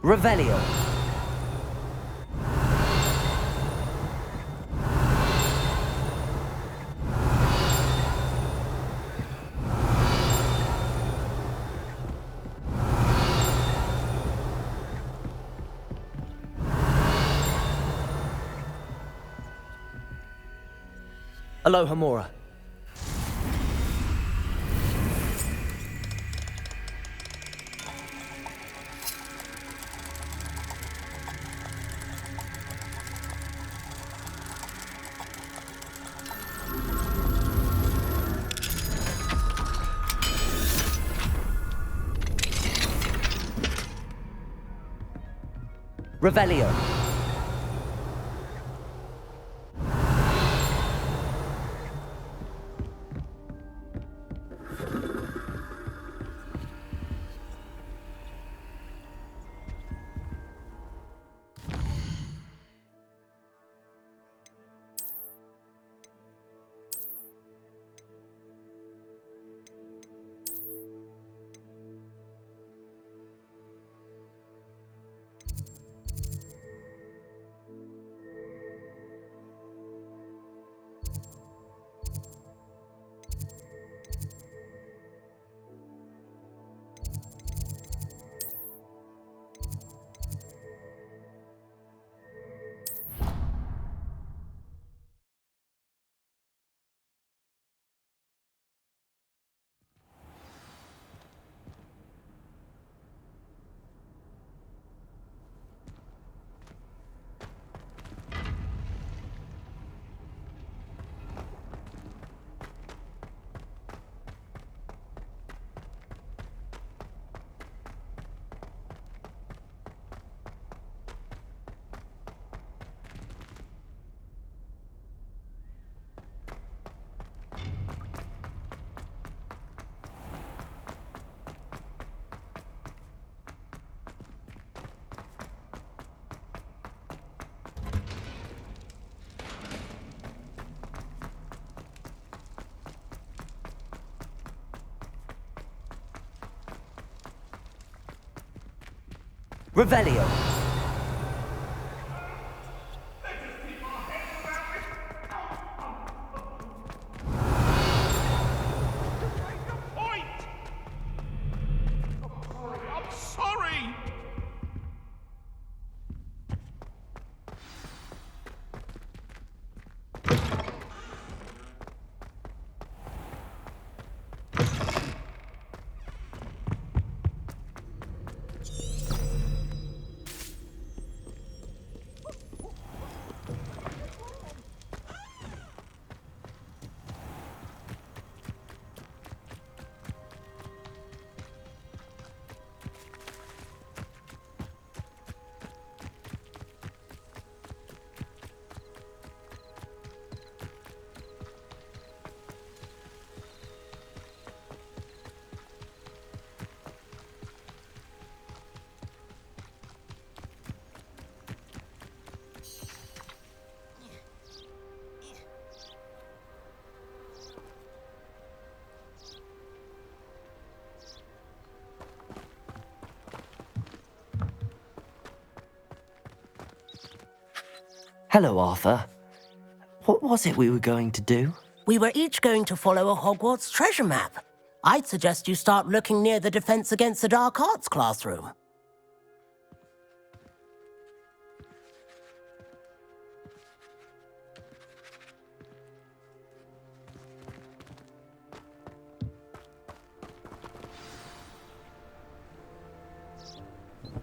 Revelio. Aloha Mora. Revelio. Revelio. I'm sorry! Hello, Arthur. What was it we were going to do? We were each going to follow a Hogwarts treasure map. I'd suggest you start looking near the Defense Against the Dark Arts classroom.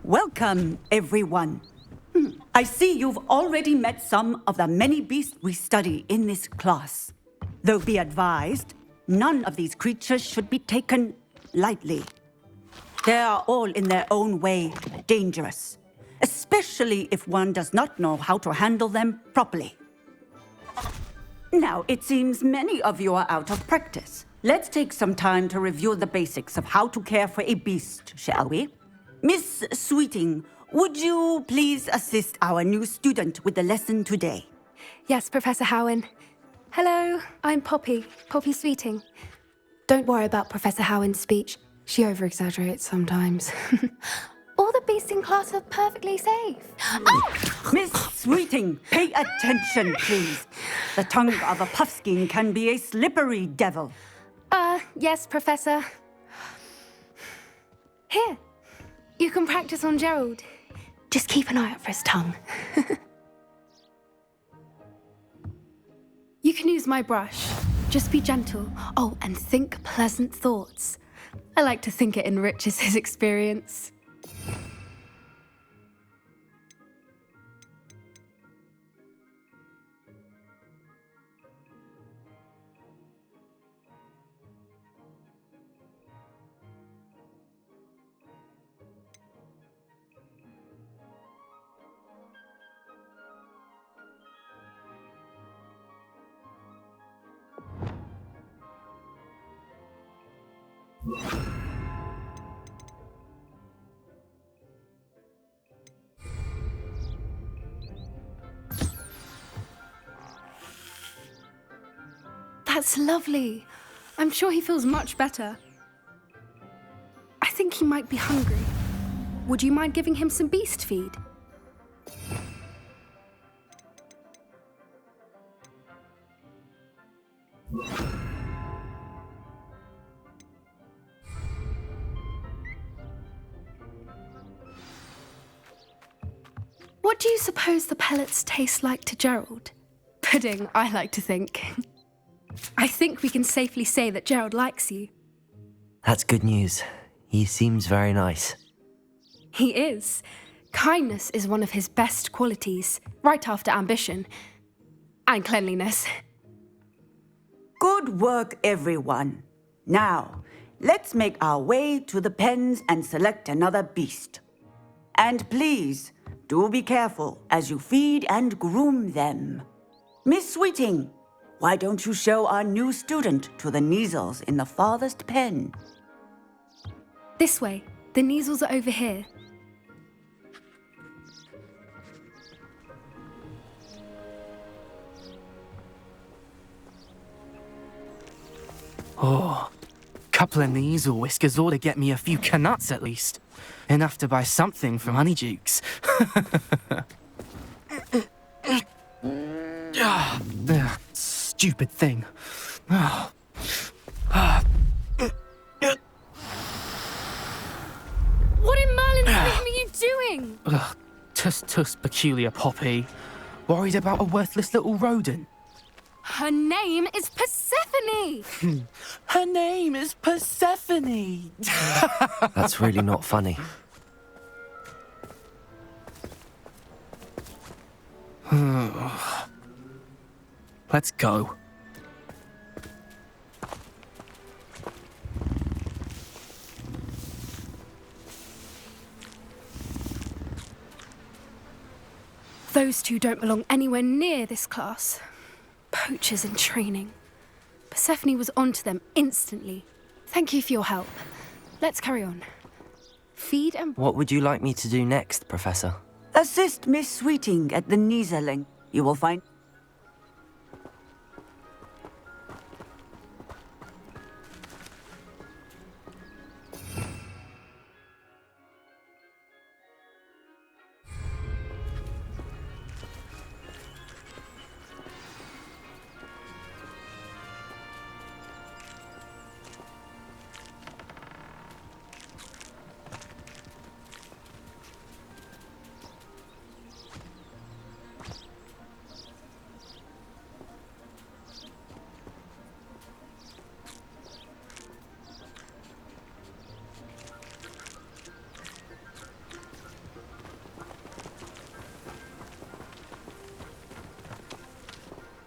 Welcome, everyone. I see you've already met some of the many beasts we study in this class. Though be advised, none of these creatures should be taken lightly. They are all in their own way dangerous, especially if one does not know how to handle them properly. Now, it seems many of you are out of practice. Let's take some time to review the basics of how to care for a beast, shall we? Miss Sweeting, would you please assist our new student with the lesson today? Yes, Professor Howen. Hello, I'm Poppy Sweeting. Don't worry about Professor Howen's speech. She over-exaggerates sometimes. All the beasts in class are perfectly safe. Miss Sweeting, pay attention, please. The tongue of a puffskein can be a slippery devil. Yes, Professor. Here, you can practice on Gerald. Just keep an eye out for his tongue. You can use my brush. Just be gentle. Oh, and think pleasant thoughts. I like to think it enriches his experience. That's lovely. I'm sure he feels much better. I think he might be hungry. Would you mind giving him some beast feed? What do you suppose the pellets taste like to Gerald? Pudding, I like to think. I think we can safely say that Gerald likes you. That's good news. He seems very nice. He is. Kindness is one of his best qualities, right after ambition. And cleanliness. Good work, everyone. Now, let's make our way to the pens and select another beast. And please, do be careful as you feed and groom them. Miss Sweeting, why don't you show our new student to the Kneazles in the farthest pen? This way. The Kneazles are over here. Oh, couple of Kneazle whiskers ought to get me a few canuts at least. Enough to buy something from Honeydukes. Stupid thing. What in Merlin's name are you doing? Tuss, peculiar Poppy. Worried about a worthless little rodent. Her name is Persephone! Her name is Persephone! That's really not funny. Let's go. Those two don't belong anywhere near this class. Poachers in training. Persephone was onto them instantly. Thank you for your help. Let's carry on. Feed and... What would you like me to do next, Professor? Assist Miss Sweeting at the Kneazeling. You will find...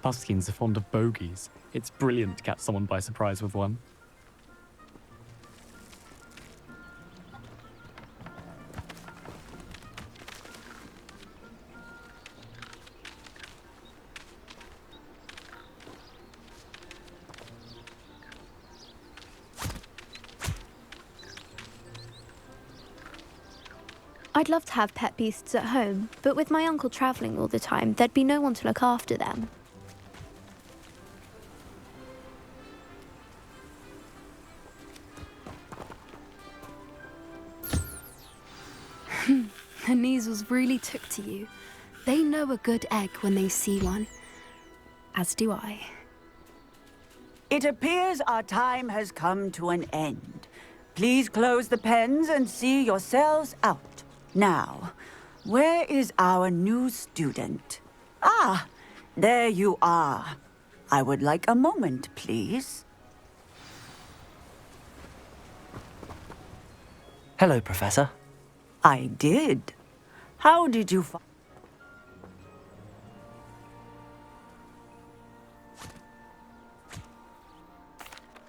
Puffskins are fond of bogies. It's brilliant to catch someone by surprise with one. I'd love to have pet beasts at home, but with my uncle travelling all the time, there'd be no one to look after them. The measles really took to you. They know a good egg when they see one. As do I. It appears our time has come to an end. Please close the pens and see yourselves out. Now, where is our new student? Ah, there you are. I would like a moment, please. Hello, Professor. I did. How did you find...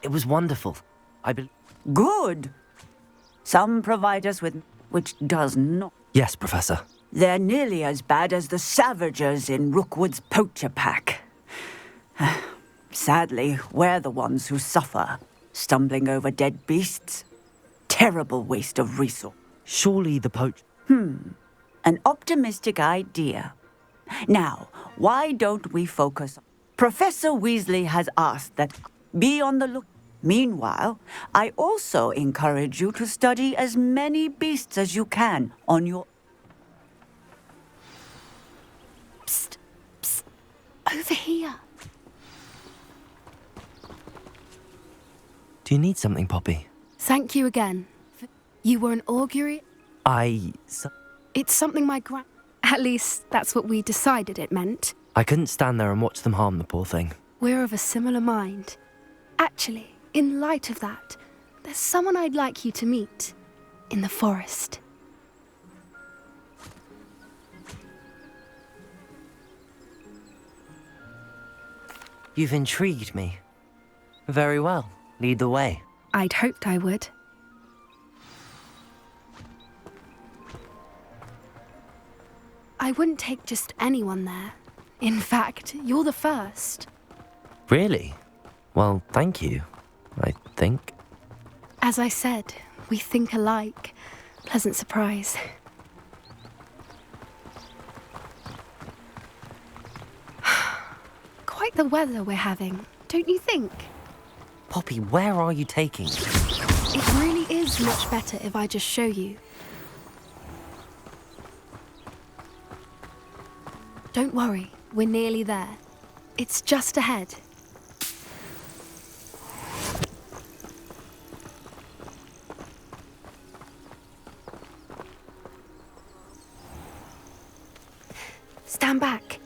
It was wonderful. Good. Some provide us with... which does not. Yes, Professor. They're nearly as bad as the Savagers in Rookwood's poacher pack. Sadly, we're the ones who suffer, stumbling over dead beasts. Terrible waste of resource. Surely the poach... An optimistic idea. Now, why don't we focus... Professor Weasley has asked that be on the look... Meanwhile, I also encourage you to study as many beasts as you can on your... Psst, psst. Over here. Do you need something, Poppy? Thank you again. You were an augury? It's something my At least, that's what we decided it meant. I couldn't stand there and watch them harm the poor thing. We're of a similar mind. Actually, in light of that, there's someone I'd like you to meet. In the forest. You've intrigued me. Very well. Lead the way. I'd hoped I would. I wouldn't take just anyone there. In fact, you're the first. Really? Well, thank you, I think. As I said, we think alike. Pleasant surprise. Quite the weather we're having, don't you think? Poppy, where are you taking me? It really is much better if I just show you. Don't worry, we're nearly there. It's just ahead. Stand back.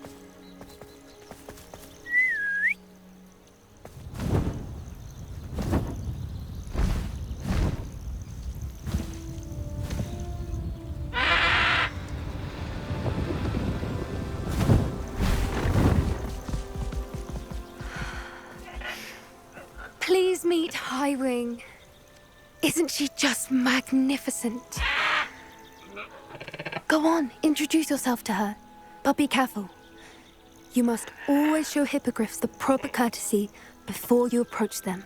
Please meet Highwing. Isn't she just magnificent? Go on, introduce yourself to her. But be careful. You must always show hippogriffs the proper courtesy before you approach them.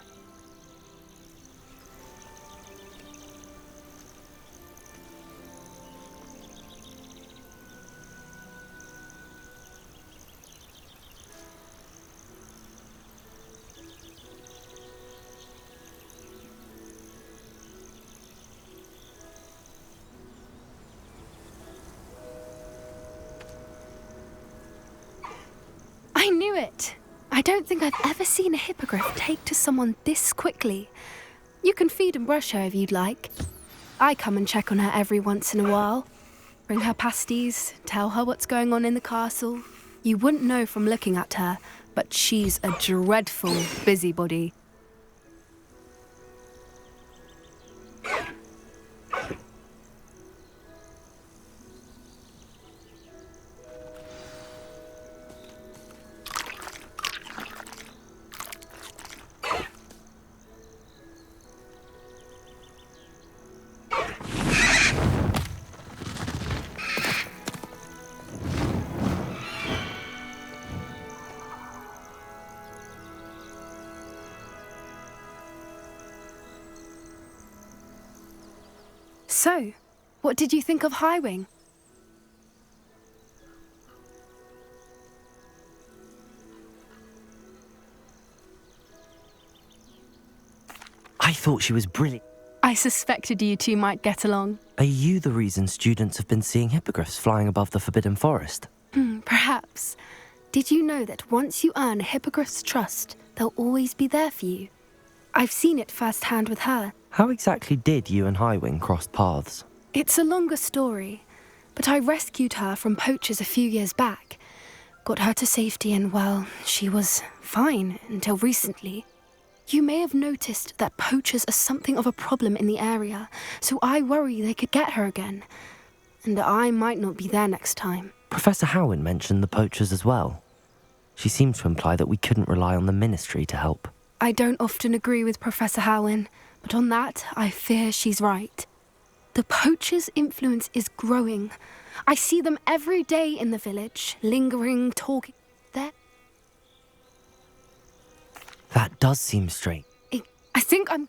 I knew it! I don't think I've ever seen a hippogriff take to someone this quickly. You can feed and brush her if you'd like. I come and check on her every once in a while. Bring her pasties, tell her what's going on in the castle. You wouldn't know from looking at her, but she's a dreadful busybody. So, what did you think of Highwing? I thought she was brilliant. I suspected you two might get along. Are you the reason students have been seeing hippogriffs flying above the Forbidden Forest? Perhaps. Did you know that once you earn a hippogriff's trust, they'll always be there for you? I've seen it firsthand with her. How exactly did you and Highwing cross paths? It's a longer story, but I rescued her from poachers a few years back. Got her to safety and, well, she was fine until recently. You may have noticed that poachers are something of a problem in the area, so I worry they could get her again. And I might not be there next time. Professor Howin mentioned the poachers as well. She seemed to imply that we couldn't rely on the Ministry to help. I don't often agree with Professor Howin, but on that, I fear she's right. The poachers' influence is growing. I see them every day in the village, lingering, talking. That does seem strange. I think I'm...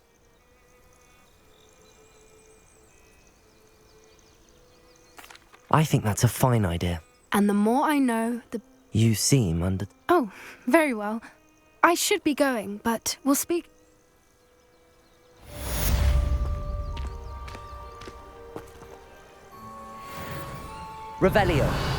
I think that's a fine idea. And the more I know, the... You seem under... Oh, very well. I should be going, but we'll speak... Revelio.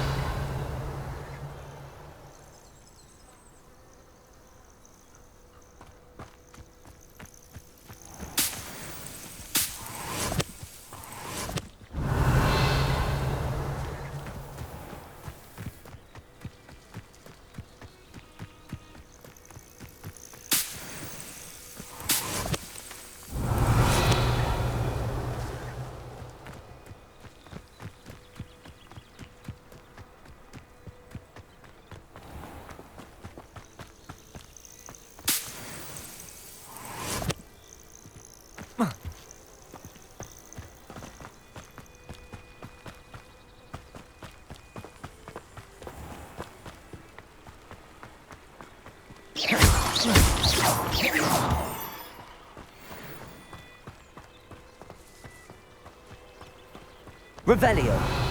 Revelio.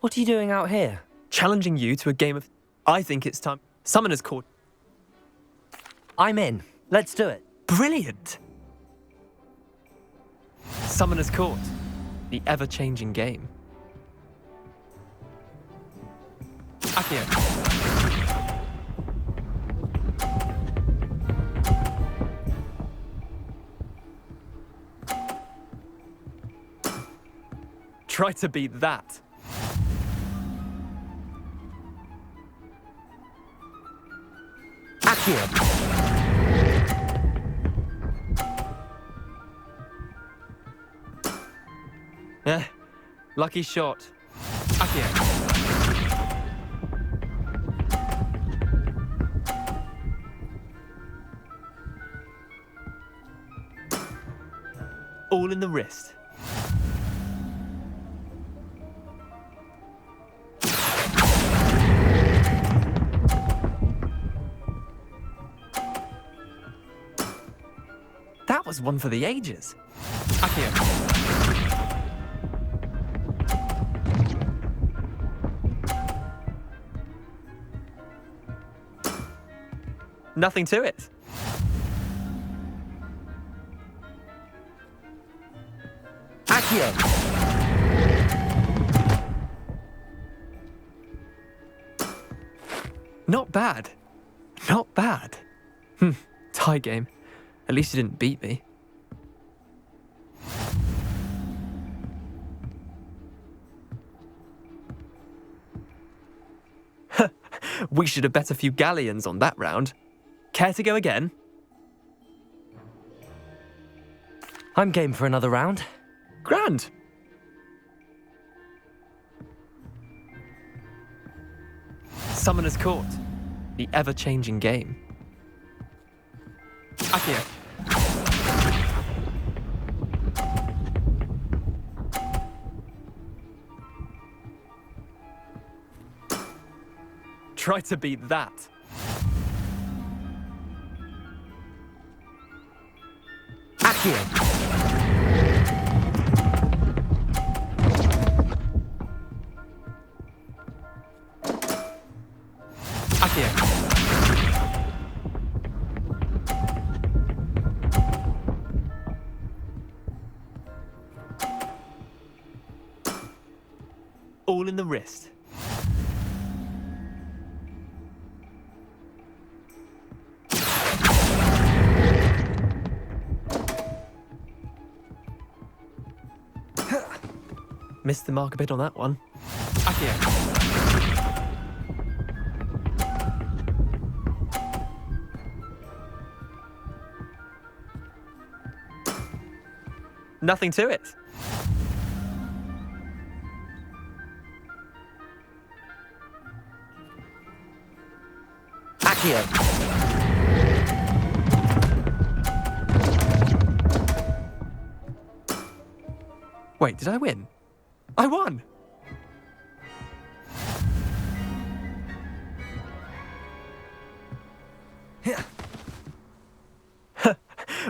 What are you doing out here? Challenging you to a game of... I think it's time. Summoner's Court. I'm in. Let's do it. Brilliant! Summoner's Court. The ever-changing game. Accio. Try to beat that. Accio. Lucky shot. Accio. All in the wrist. That was one for the ages. Accio. Nothing to it. Accio! Not bad. Not bad. Tie game. At least you didn't beat me. We should have bet a few galleons on that round. Care to go again? I'm game for another round. Grand. Summoner's Court. The ever-changing game. Accio. Try to beat that. Accio! Accio. All in the wrist. Missed the mark a bit on that one. Accio. Nothing to it. Accio! Wait, did I win? I won!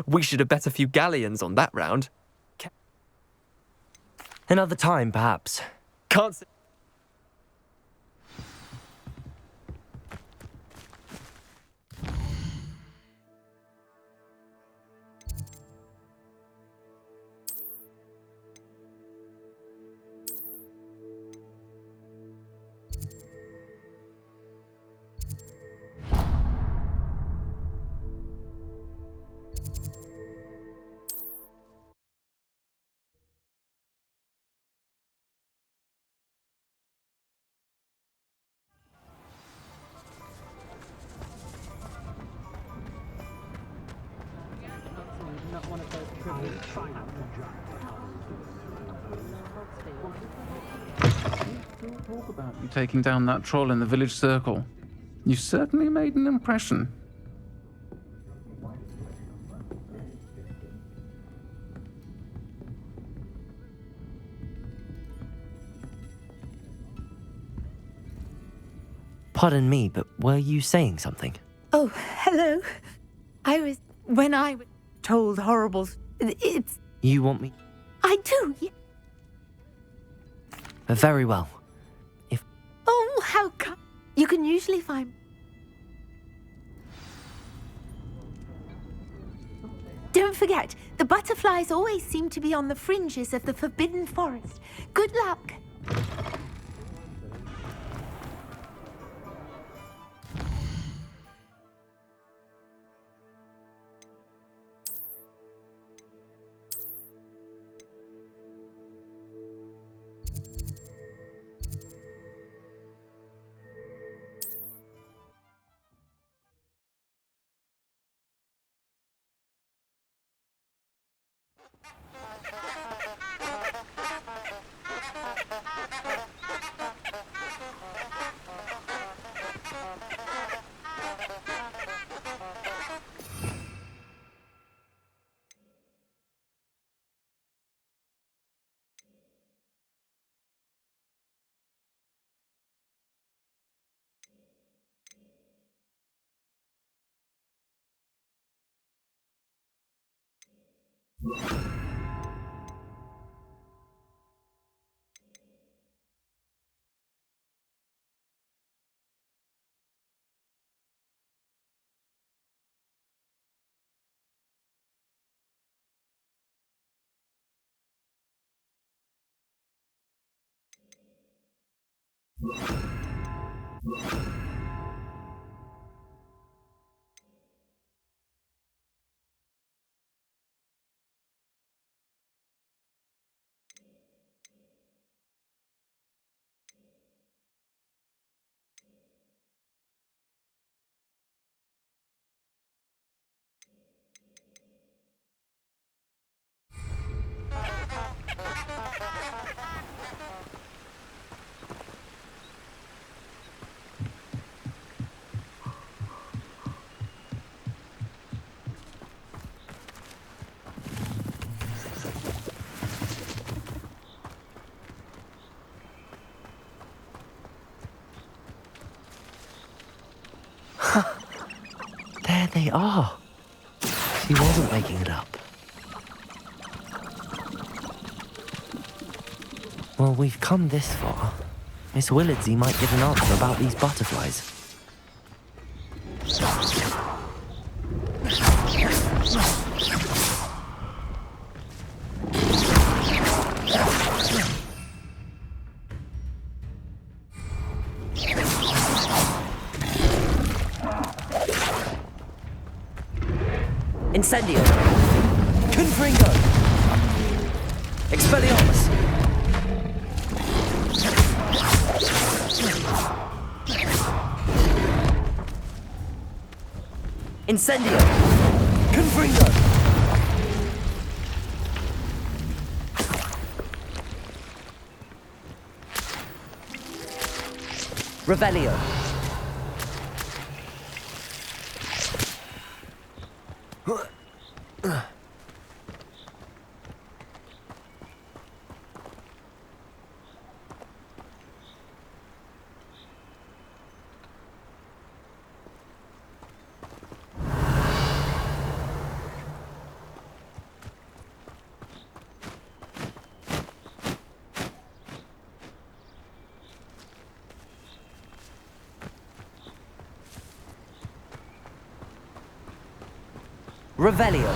We should have bet a few galleons on that round. Another time, perhaps. Can't s- Talk about you taking down that troll in the village circle. You certainly made an impression. Pardon me, but were you saying something? Oh, hello. When I was told horrible... It's... You want me? I do, yeah. Very well. Oh, how come? You can usually find... Don't forget, the butterflies always seem to be on the fringes of the Forbidden Forest. Good luck. There they are. She wasn't making it up. Well, we've come this far. Miss Willardsey might get an answer about these butterflies. Incendio! Confringo! Expelliarmus! Incendio! Confringo! Revelio! Revelio.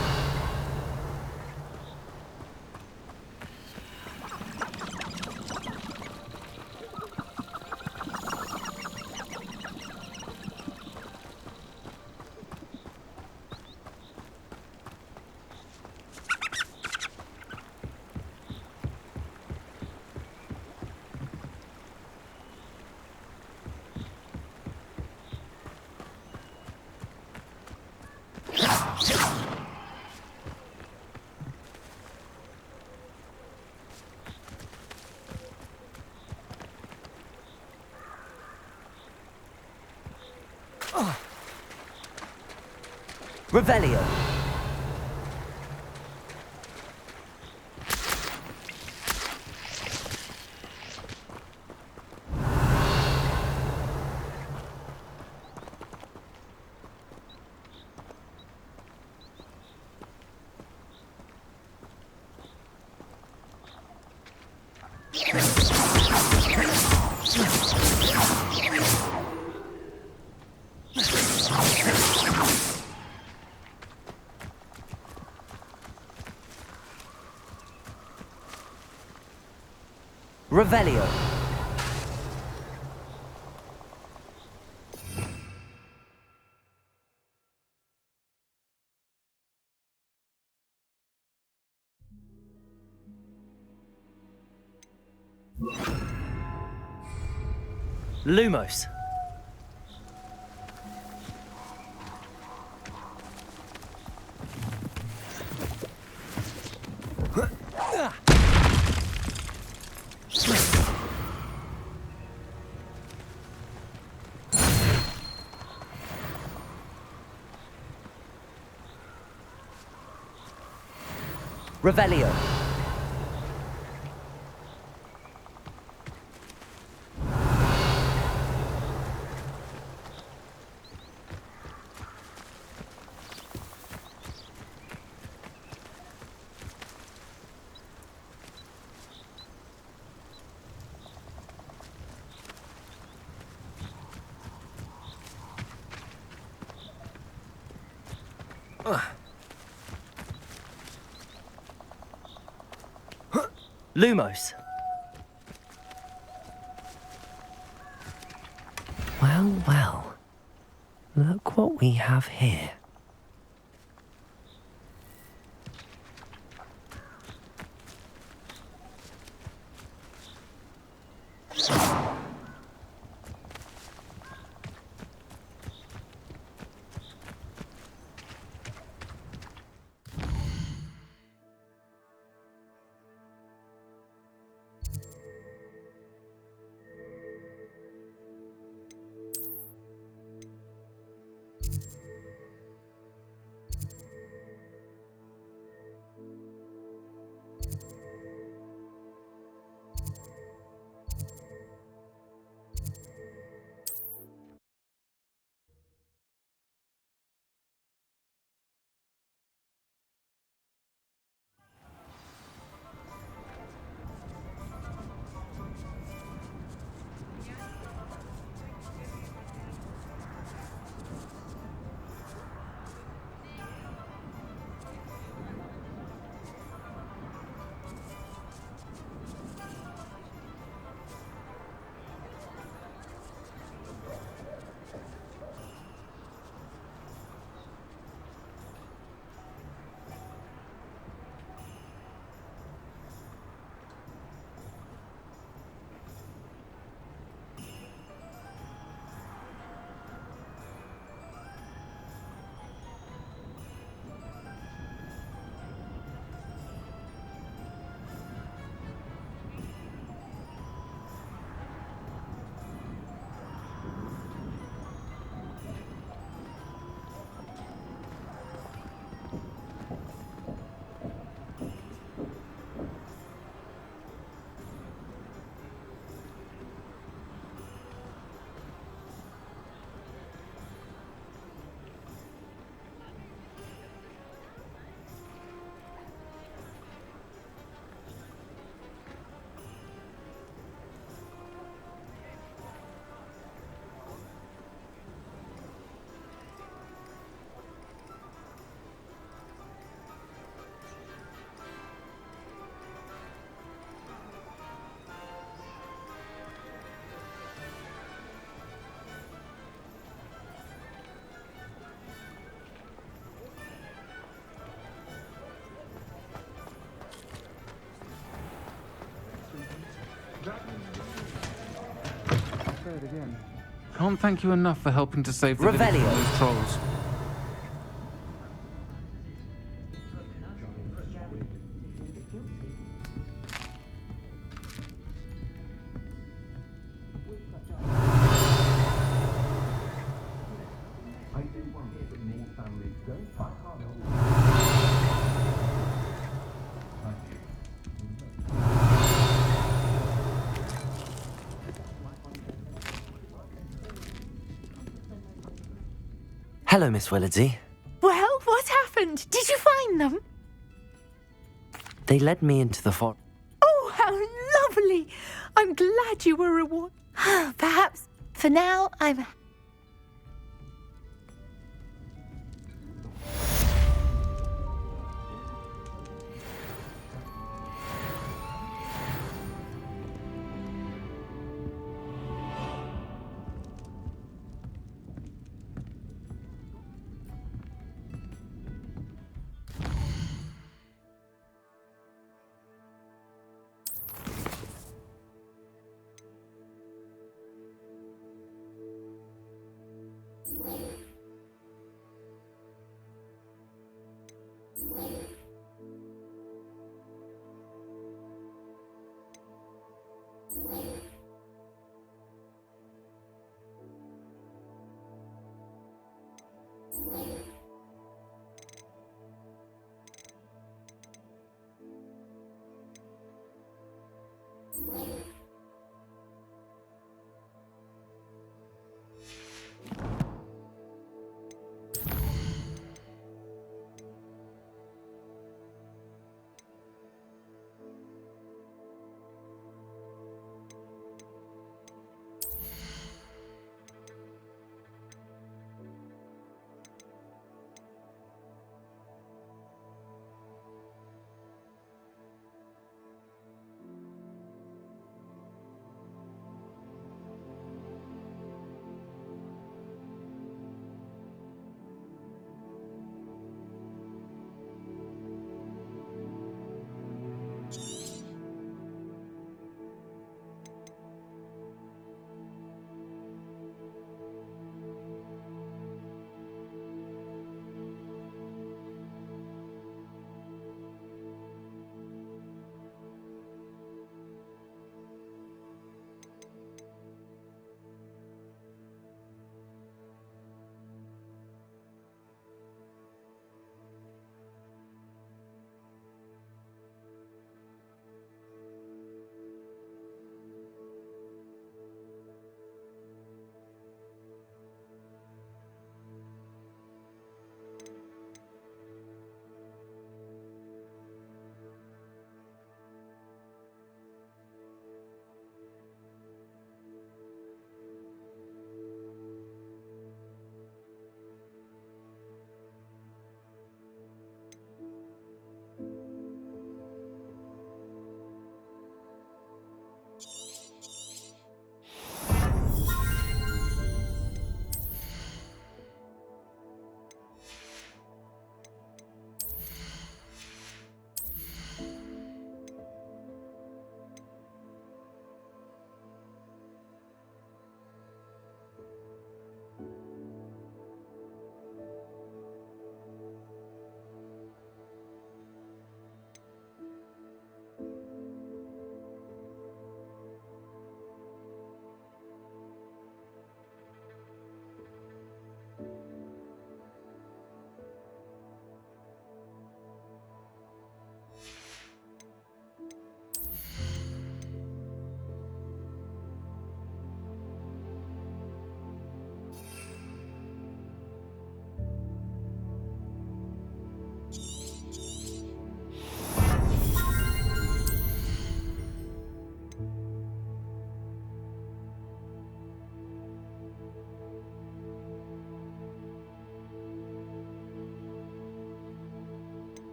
Revelio. Revelio. Lumos. Revelio. Lumos. Well, well. Look what we have here. Can't thank you enough for helping to save the village from Revelio. those trolls. Hello, Miss Willardsey. Well, what happened? Did you find them? They led me into the forest. Oh, how lovely! I'm glad you were rewarded. Perhaps for now I'm.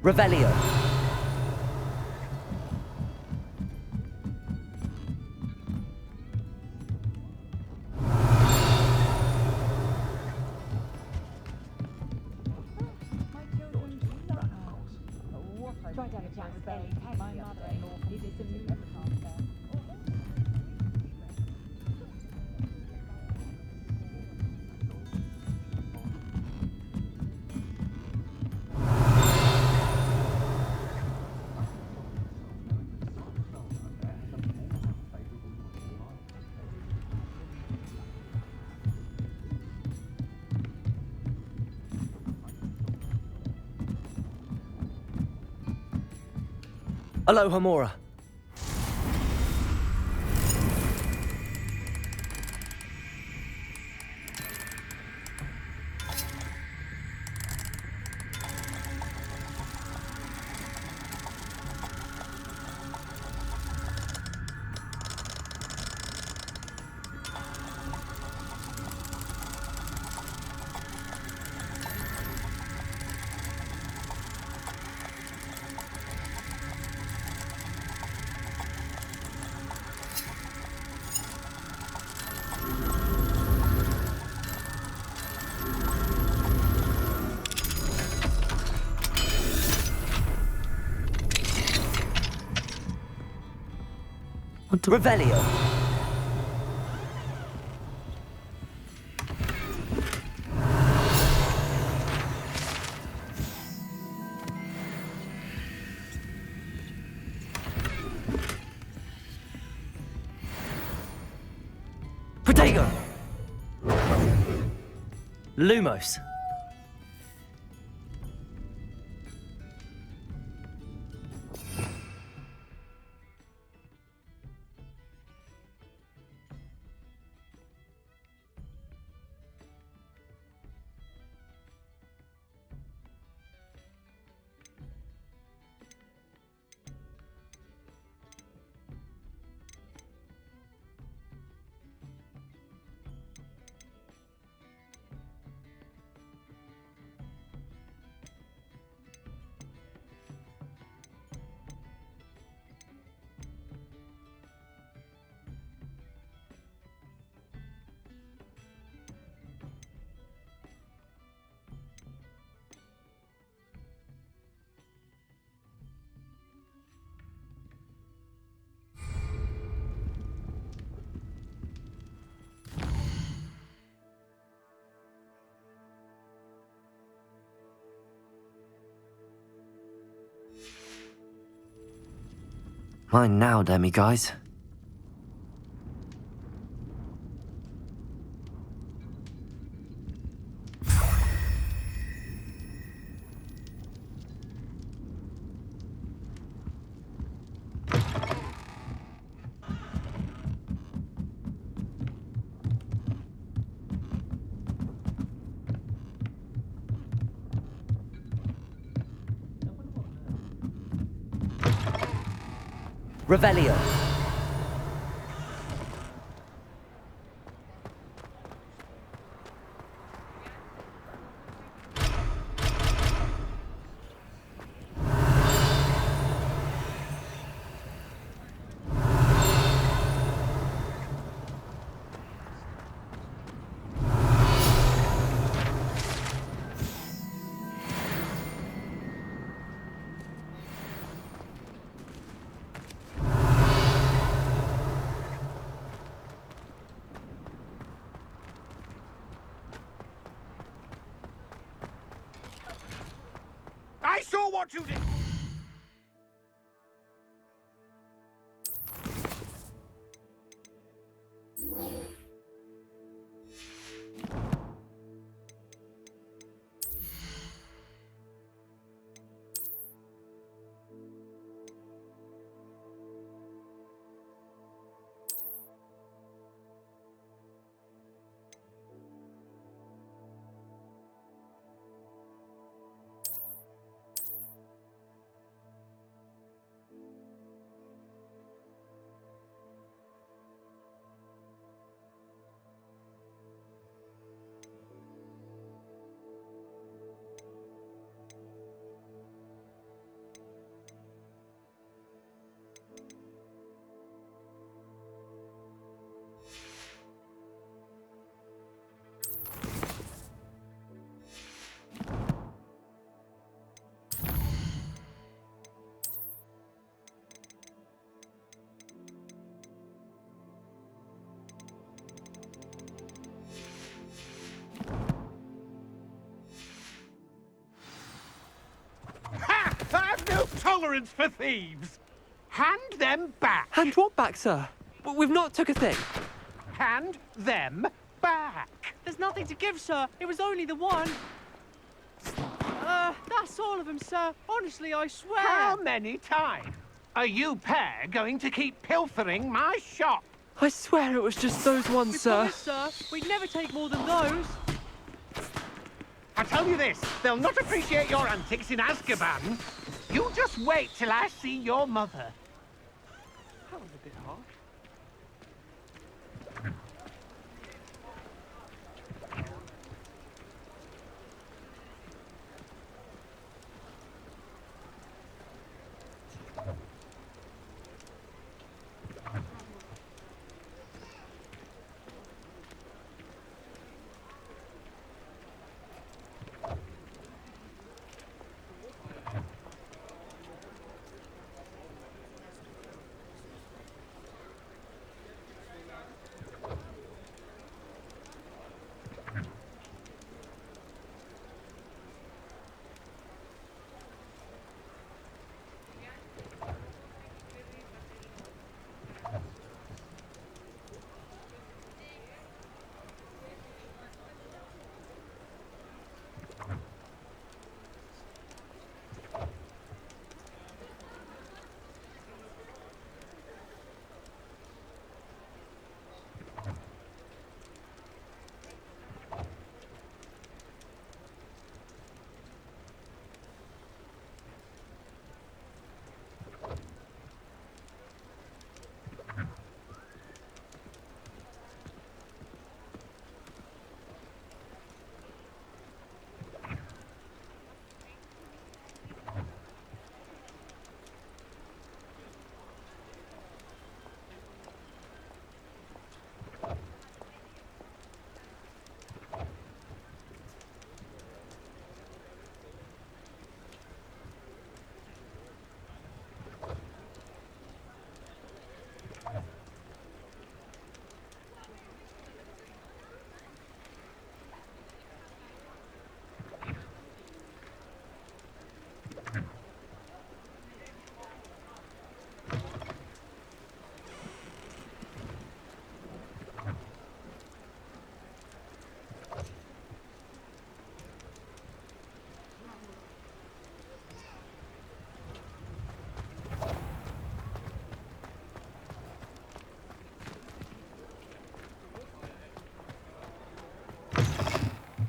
Revelio. Aloha Mora. Revelio. Protego. Lumos. Mine now, demi guys. Revelio. I saw what you did! tolerance for thieves. Hand them back. Hand what back, sir? We've not took a thing. Hand them back. There's nothing to give, sir. It was only the one. That's all of them, sir. Honestly, I swear. How many times are you pair going to keep pilfering my shop? I swear it was just those ones, We sir. promise, sir. We'd never take more than those. I tell you this, they'll not appreciate your antics in Azkaban. You just wait till I see your mother. That was a bit harsh.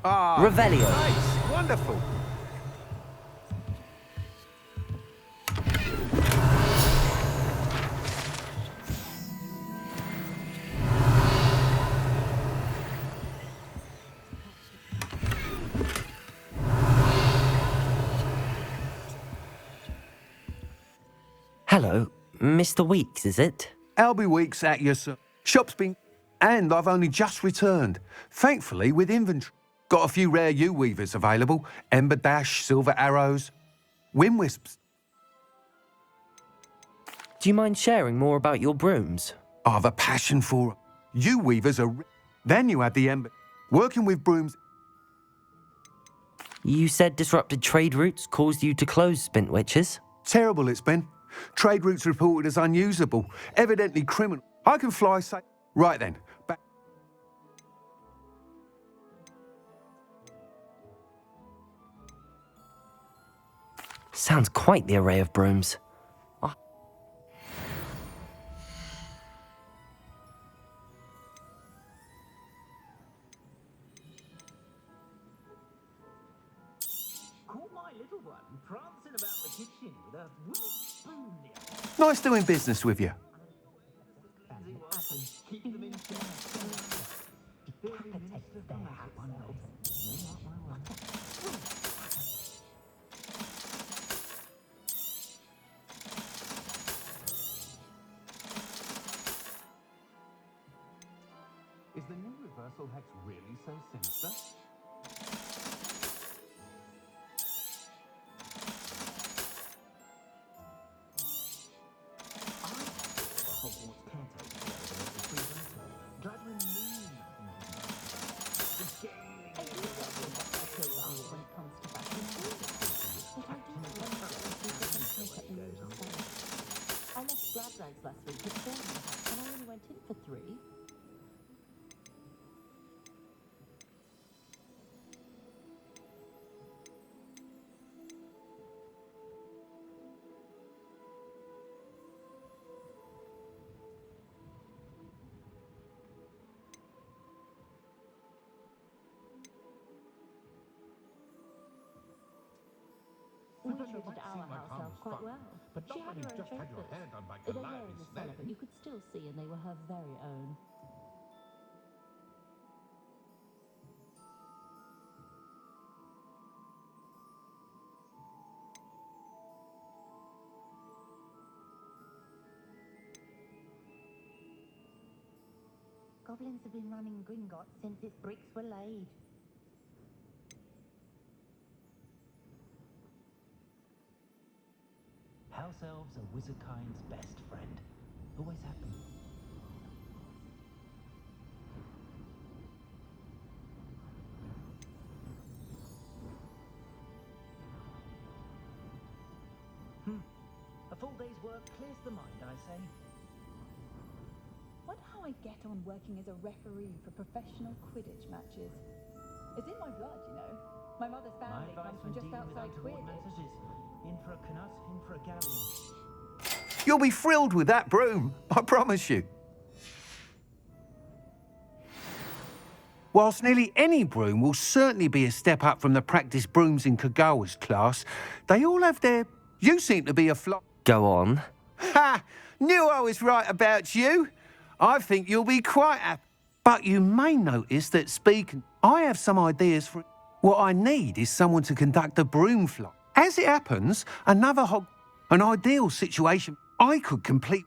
Ah, Revelio. nice, wonderful. Hello, Mr. Weeks, is it? Albie Weeks at your shop's been, and I've only just returned. Thankfully, with inventory. Got a few rare U-weavers available. Ember Dash, Silver Arrows, Wind Wisps. Do you mind sharing more about your brooms? I've a passion for U-weavers. Then you have the Ember. Working with brooms. You said disrupted trade routes caused you to close Spintwitches? Terrible it's been. Trade routes reported as unusable. Evidently criminal. I can fly safe. Right then. Back. Sounds quite the array of brooms. Nice doing business with you. Is the new reversal hex really so sinister? We treated our house elf quite well. She had her own chauffeurs. In a way in the cellar, but you could still see, and they were her very own. Goblins have been running Gringotts since its bricks were laid. House elves are wizardkind's best friend. Always have been. A full day's work clears the mind, I say. Wonder how I get on working as a referee for professional Quidditch matches. It's in my blood, you know. My mother's family comes from just outside Quidditch. In for a Knut, in for a galleon. You'll be thrilled with that broom, I promise you. Whilst nearly any broom will certainly be a step up from the practice brooms in Kagawa's class, they all have their... You seem to be a flop. Go on. Ha! Knew I was right about you. I think you'll be quite happy. But you may notice that I have some ideas for... What I need is someone to conduct a broom flight. As it happens, an ideal situation I could complete.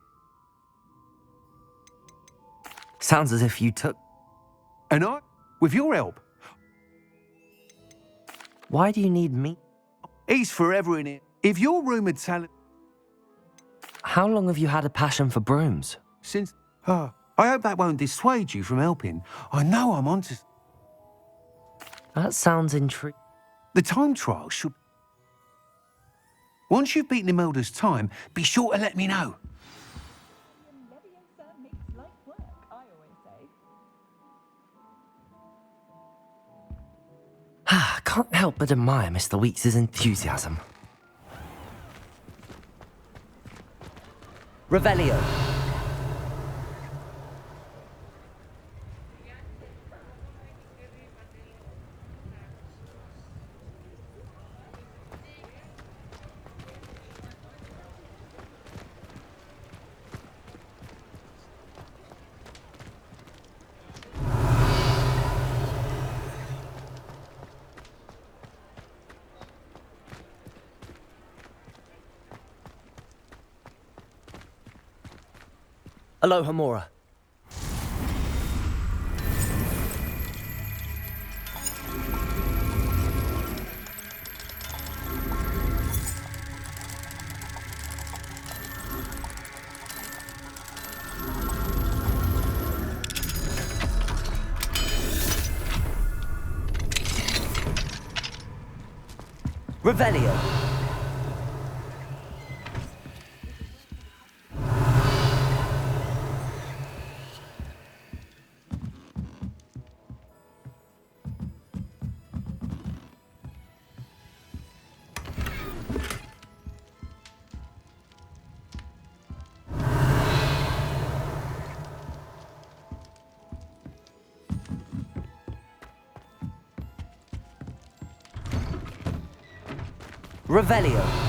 Sounds as if you took... And I, with your help. Why do you need me? He's forever in it. If your rumoured talent... How long have you had a passion for brooms? Since... I hope that won't dissuade you from helping. I know I'm onto... That sounds intriguing. The time trial should... Once you've beaten Imelda's time, be sure to let me know. Leviosa makes light work, I always say. Can't help but admire Mr. Weeks' enthusiasm. Revelio. Aloha Mora. Revelio. Revelio.